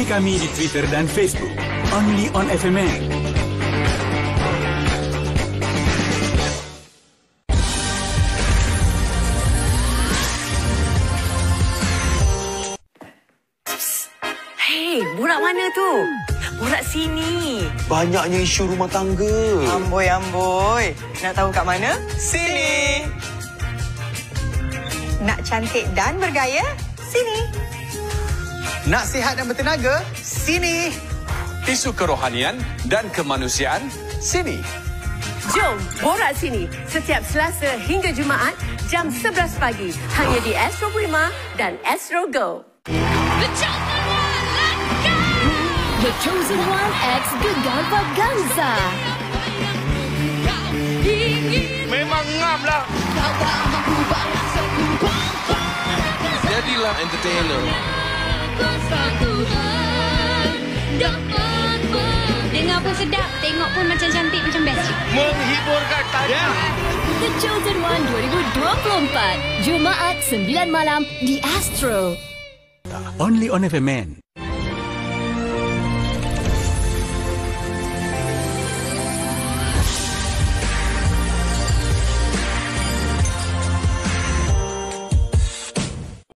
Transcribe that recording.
kami di Twitter dan Facebook. Only on FMN. Hei, borak mana tu? Borak sini. Banyaknya isu rumah tangga. Amboi. Nak tahu kat mana? Sini. Nak cantik dan bergaya? Sini. Nak sihat dan bertenaga? Sini. Isu kerohanian dan kemanusiaan? Sini. Jom, borak sini. Setiap Selasa hingga Jumaat, jam 11 pagi. Hanya di Astro Prima dan Astro Go. The Chosen One X Gegar Vaganza. Memang ngam lah. Jadilah entertainer. Dengar pun sedap, tengok pun macam cantik, macam best. Menghiburkan tanya. The Chosen One 2024. Jumaat 9 malam di Astro. Only on FMN.